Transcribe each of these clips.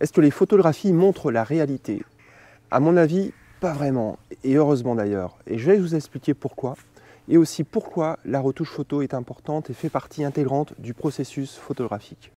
Est-ce que les photographies montrent la réalité? À mon avis, pas vraiment, et heureusement d'ailleurs. Et je vais vous expliquer pourquoi, et aussi pourquoi la retouche photo est importante et fait partie intégrante du processus photographique.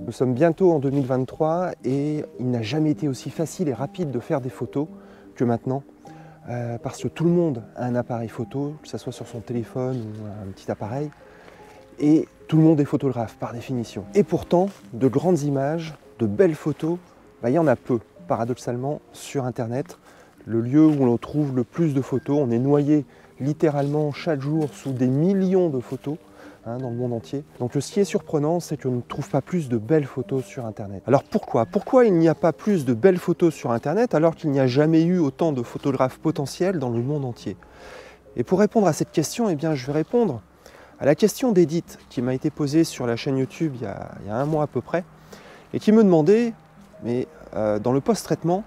Nous sommes bientôt en 2023 et il n'a jamais été aussi facile et rapide de faire des photos que maintenant. Parce que tout le monde a un appareil photo, que ce soit sur son téléphone ou un petit appareil. Et tout le monde est photographe par définition. Et pourtant, de grandes images, de belles photos, il y en a peu, paradoxalement, sur Internet. Le lieu où l'on trouve le plus de photos, on est noyé littéralement chaque jour sous des millions de photos. Dans le monde entier. Donc ce qui est surprenant, c'est qu'on ne trouve pas plus de belles photos sur Internet. Alors pourquoi? Pourquoi il n'y a pas plus de belles photos sur Internet alors qu'il n'y a jamais eu autant de photographes potentiels dans le monde entier? Et pour répondre à cette question, je vais répondre à la question d'Edith qui m'a été posée sur la chaîne YouTube il y a un mois à peu près, et qui me demandait, mais dans le post-traitement,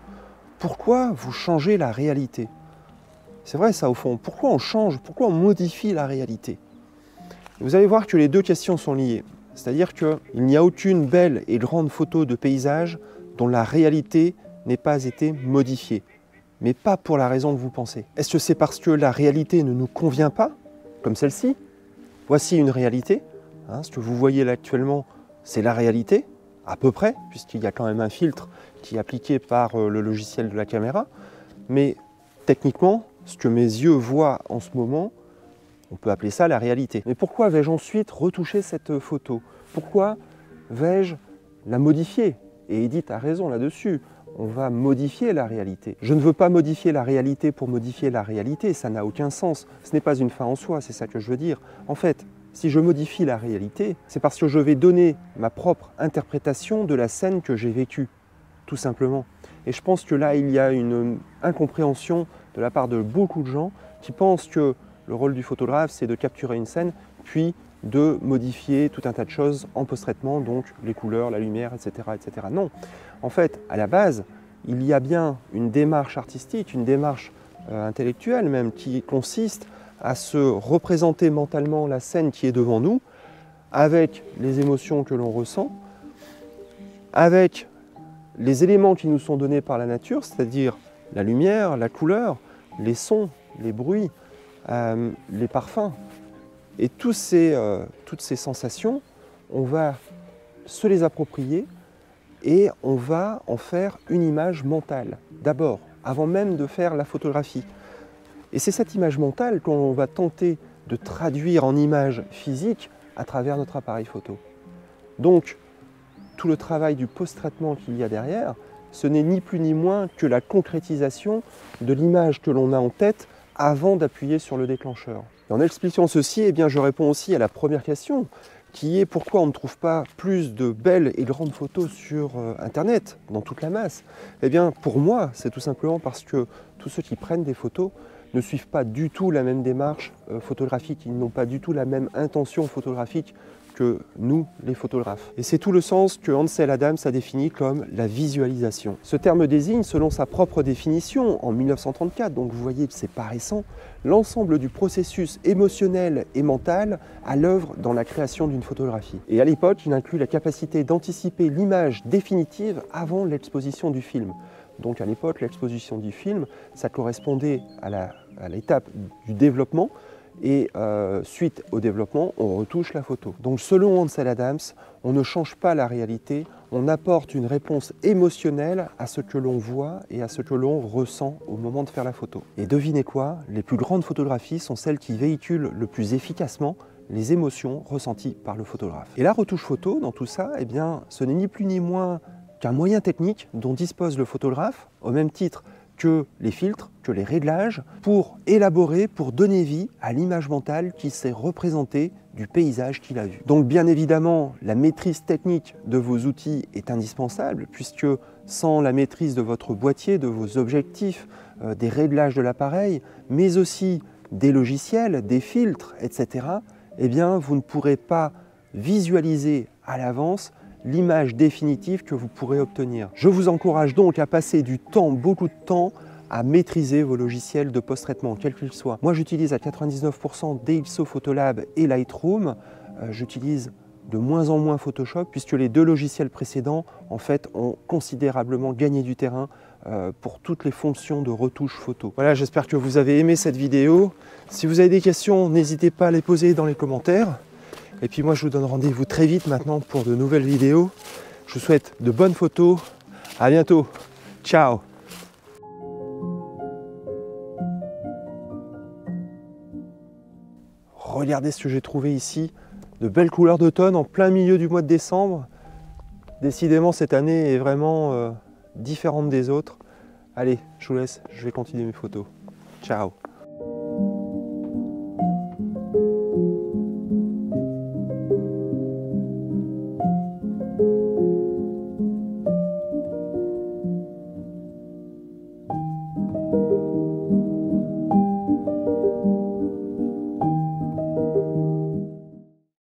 pourquoi vous changez la réalité? C'est vrai ça au fond, pourquoi on change, pourquoi on modifie la réalité? Vous allez voir que les deux questions sont liées. C'est-à-dire qu'il n'y a aucune belle et grande photo de paysage dont la réalité n'ait pas été modifiée. Mais pas pour la raison que vous pensez. Est-ce que c'est parce que la réalité ne nous convient pas, comme celle-ci? Voici une réalité. Ce que vous voyez là actuellement, c'est la réalité, à peu près, puisqu'il y a quand même un filtre qui est appliqué par le logiciel de la caméra. Mais techniquement, ce que mes yeux voient en ce moment, on peut appeler ça la réalité. Mais pourquoi vais-je ensuite retoucher cette photo? Pourquoi vais-je la modifier? Et Edith a raison là-dessus. On va modifier la réalité. Je ne veux pas modifier la réalité pour modifier la réalité, ça n'a aucun sens. Ce n'est pas une fin en soi, c'est ça que je veux dire. En fait, si je modifie la réalité, c'est parce que je vais donner ma propre interprétation de la scène que j'ai vécue, tout simplement. Et je pense que là, il y a une incompréhension de la part de beaucoup de gens qui pensent que le rôle du photographe, c'est de capturer une scène, puis de modifier tout un tas de choses en post-traitement, donc les couleurs, la lumière, etc., etc. Non, en fait, à la base, il y a bien une démarche artistique, une démarche intellectuelle même, qui consiste à se représenter mentalement la scène qui est devant nous, avec les émotions que l'on ressent, avec les éléments qui nous sont donnés par la nature, c'est-à-dire la lumière, la couleur, les sons, les bruits, les parfums. Et toutes ces sensations, on va se les approprier et on va en faire une image mentale, d'abord, avant même de faire la photographie. Et c'est cette image mentale qu'on va tenter de traduire en image physique à travers notre appareil photo. Donc, tout le travail du post-traitement qu'il y a derrière, ce n'est ni plus ni moins que la concrétisation de l'image que l'on a en tête avant d'appuyer sur le déclencheur. Et en expliquant ceci, je réponds aussi à la première question, qui est pourquoi on ne trouve pas plus de belles et grandes photos sur Internet, dans toute la masse? Pour moi, c'est tout simplement parce que tous ceux qui prennent des photos ne suivent pas du tout la même démarche photographique, ils n'ont pas du tout la même intention photographique que nous, les photographes. Et c'est tout le sens que Ansel Adams a défini comme la visualisation. Ce terme désigne, selon sa propre définition, en 1934, donc vous voyez que c'est pas récent, l'ensemble du processus émotionnel et mental à l'œuvre dans la création d'une photographie. Et à l'époque, il inclut la capacité d'anticiper l'image définitive avant l'exposition du film. Donc à l'époque, l'exposition du film, ça correspondait à l'étape du développement, et suite au développement, on retouche la photo. Donc selon Ansel Adams, on ne change pas la réalité, on apporte une réponse émotionnelle à ce que l'on voit et à ce que l'on ressent au moment de faire la photo. Et devinez quoi, les plus grandes photographies sont celles qui véhiculent le plus efficacement les émotions ressenties par le photographe. Et la retouche photo, dans tout ça, ce n'est ni plus ni moins qu'un moyen technique dont dispose le photographe, au même titre que les filtres, que les réglages, pour élaborer, pour donner vie à l'image mentale qui s'est représentée du paysage qu'il a vu. Donc bien évidemment, la maîtrise technique de vos outils est indispensable, puisque sans la maîtrise de votre boîtier, de vos objectifs, des réglages de l'appareil, mais aussi des logiciels, des filtres, etc., eh bien, vous ne pourrez pas visualiser à l'avance l'image définitive que vous pourrez obtenir. Je vous encourage donc à passer du temps, beaucoup de temps, à maîtriser vos logiciels de post-traitement, quels qu'ils soient. Moi, j'utilise à 99% DxO Photolab et Lightroom. J'utilise de moins en moins Photoshop, puisque les deux logiciels précédents, en fait, ont considérablement gagné du terrain pour toutes les fonctions de retouche photo. Voilà, j'espère que vous avez aimé cette vidéo. Si vous avez des questions, n'hésitez pas à les poser dans les commentaires. Et puis moi, je vous donne rendez-vous très vite maintenant pour de nouvelles vidéos. Je vous souhaite de bonnes photos. À bientôt. Ciao. Regardez ce que j'ai trouvé ici. De belles couleurs d'automne en plein milieu du mois de décembre. Décidément, cette année est vraiment différente des autres. Allez, je vous laisse, je vais continuer mes photos. Ciao.